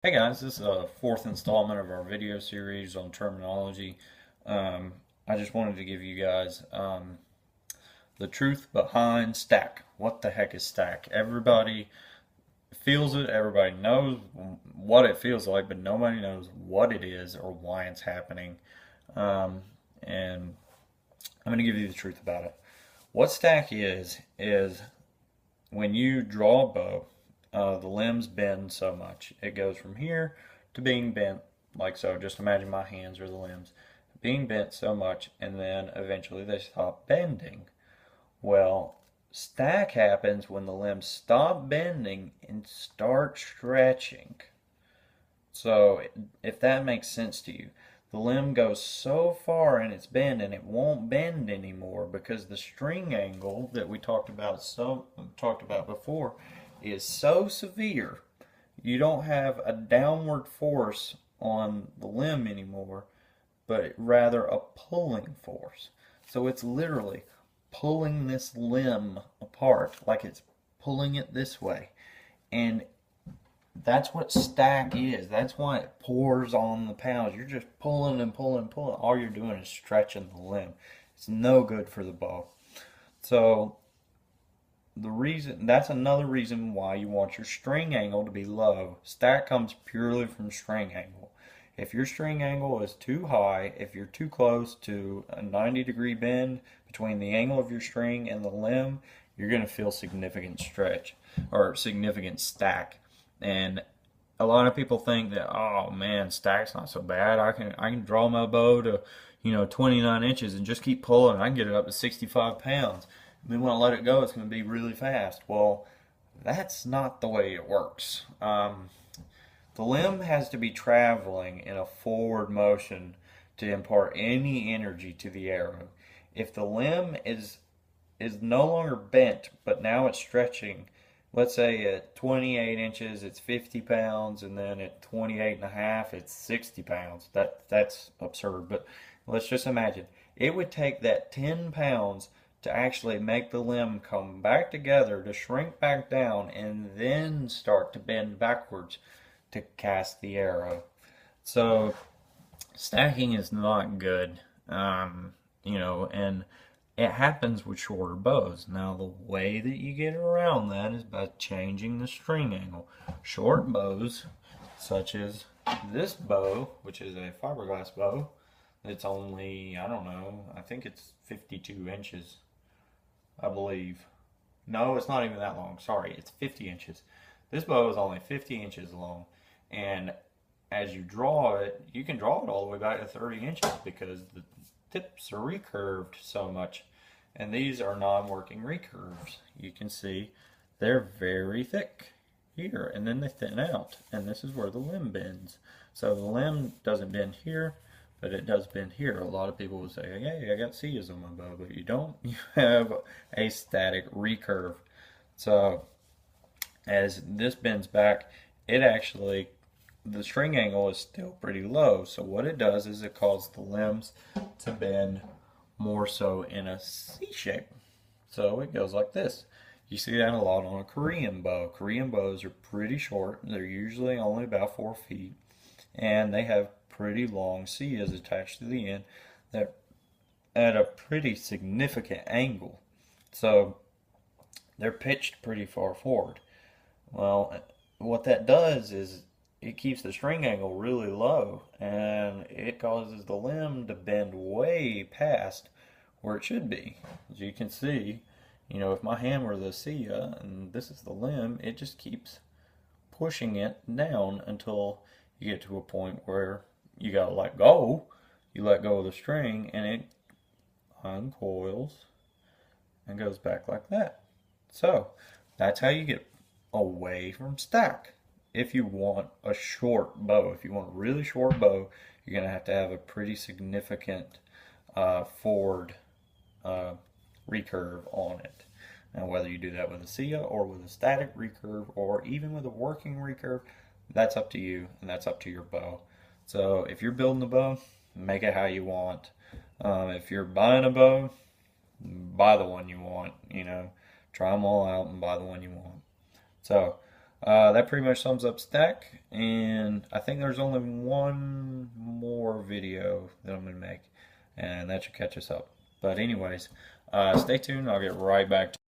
Hey guys, this is a fourth installment of our video series on terminology. Um, I just wanted to give you guys the truth behind stack. What the heck is stack? Everybody feels it, everybody knows what it feels like, but nobody knows what it is or why it's happening. And I'm going to give you the truth about it. What stack is when you draw a bow, the limbs bend so much. It goes from here to being bent like so. Just imagine my hands are the limbs being bent so much, and then eventually they stop bending. Well, stack happens when the limbs stop bending and start stretching. So, if that makes sense to you, the limb goes so far in its bend and it won't bend anymore because the string angle that we talked about before is so severe. You don't have a downward force on the limb anymore, but rather a pulling force. So it's literally pulling this limb apart, like it's pulling it this way. And that's what stack is. That's why it pours on the pounds. You're just pulling and pulling and pulling. All you're doing is stretching the limb. It's no good for the bow. So that's another reason why you want your string angle to be low. Stack comes purely from string angle. If your string angle is too high, if you're too close to a 90-degree bend between the angle of your string and the limb, you're going to feel significant stretch or significant stack. And a lot of people think that, oh man, stack's not so bad. I can draw my bow to 29 inches and just keep pulling. I can get it up to 65 pounds. And then when I let it go, it's going to be really fast. Well, that's not the way it works. The limb has to be traveling in a forward motion to impart any energy to the arrow. If the limb is no longer bent, but now it's stretching, let's say at 28 inches it's 50 pounds, and then at 28 and a half it's 60 pounds. That's absurd, but let's just imagine it would take that 10 pounds to actually make the limb come back together, to shrink back down, and then start to bend backwards to cast the arrow. So stacking is not good, and it happens with shorter bows. Now, the way that you get around that is by changing the string angle. Short bows, such as this bow, which is a fiberglass bow, it's only, I don't know, I think it's 52 inches, I believe. No, it's not even that long. Sorry, it's 50 inches. This bow is only 50 inches long, and as you draw it, you can draw it all the way back to 30 inches because the tips are recurved so much. And these are non-working recurves. You can see they're very thick here, and then they thin out, and this is where the limb bends. So the limb doesn't bend here, but it does bend here. A lot of people will say, hey, I got C's on my bow, but you don't. You have a static recurve. So as this bends back, it actually, the string angle is still pretty low. So what it does is it causes the limbs to bend more so in a C shape. So it goes like this. You see that a lot on a Korean bow. Korean bows are pretty short. They're usually only about 4 feet. And they have pretty long C's attached to the end that at a pretty significant angle. So they're pitched pretty far forward. Well, what that does is it keeps the string angle really low, and it causes the limb to bend way past where it should be. As you can see, if my hand were the Cia and this is the limb, it just keeps pushing it down until you get to a point where you gotta let go. You let go of the string and it uncoils and goes back like that. So that's how you get away from stack. If you want a short bow, if you want a really short bow, you're going to have a pretty significant forward recurve on it. Now, whether you do that with a Cia or with a static recurve or even with a working recurve, that's up to you and that's up to your bow. So if you're building a bow, make it how you want. If you're buying a bow, buy the one you want. Try them all out and buy the one you want. So That pretty much sums up stack, and I think there's only one more video that I'm going to make, and that should catch us up. But anyways, stay tuned. I'll get right back to